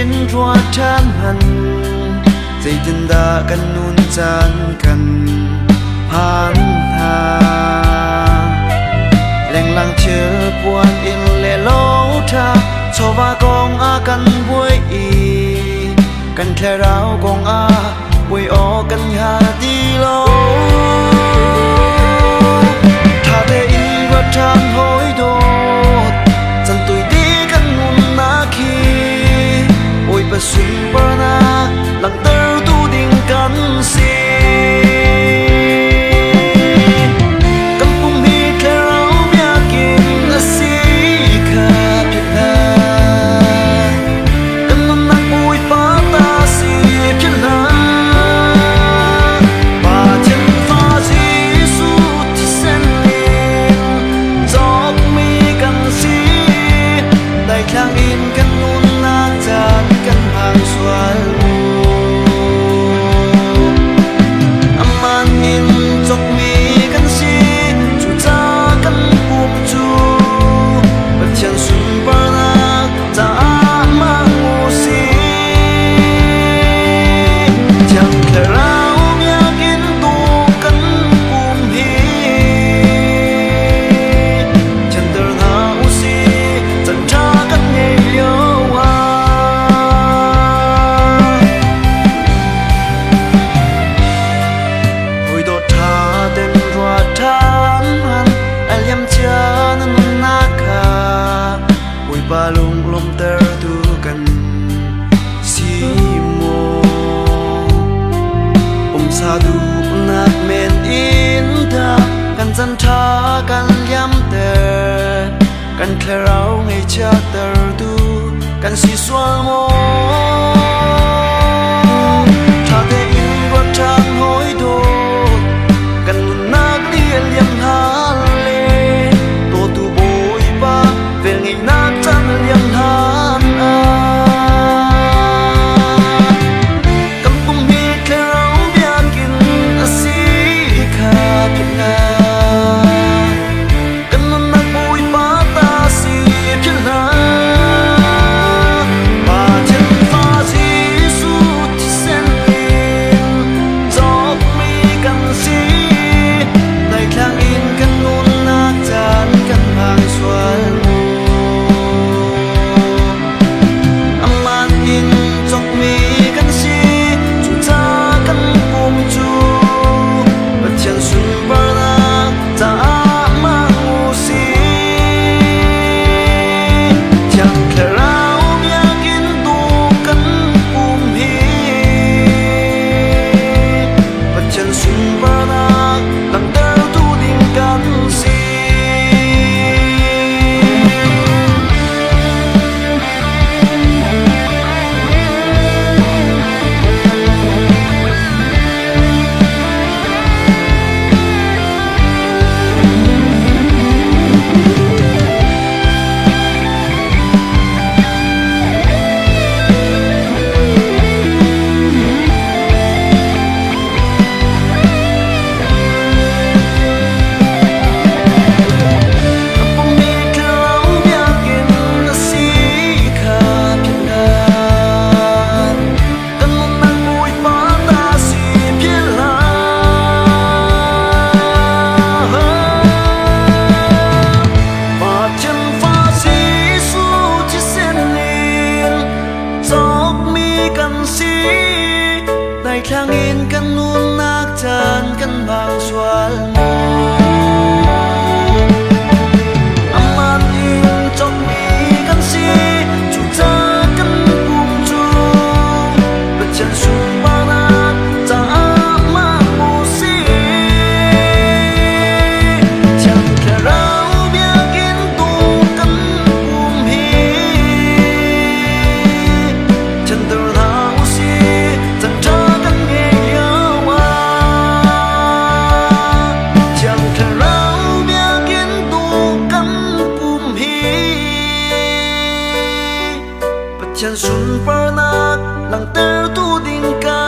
in rua chan han dây tin đã căn nun chan căn han ha leng lang chill buồn in lệ lâu tha cho va con a căn vui căn khe rau con a vui o căn ha đi lâu tha thế in rua chan hối đốt dần tuổi đi căn nun na khi ôi bà xuân bờ na lặng tơ tu đình căn si balung lom terdukan simo sadu nak men inda kan zan tha kan yam ter kan klarau ngai cha terdu kan si swal mo tha te in wa tang hoi do kan nak lian yam hal le to tu boi ba vel ngai nak chan yam han a kam pum hi klarau bian kin asi kha kina kan nak boi ba ta si kina ba chen fa si su ti sen lin zok mi kan si dai thang in kan nun nak chan kan hang swal Langin kan nun nak chan kan bang swal mo aman in chok mi kan si chu cha kan kum chu bachan su bana cha ma mu si chang kha rau bia kin tu kan kum hi chan dur na si chan cha chân sun per nak lang ter tu ding ka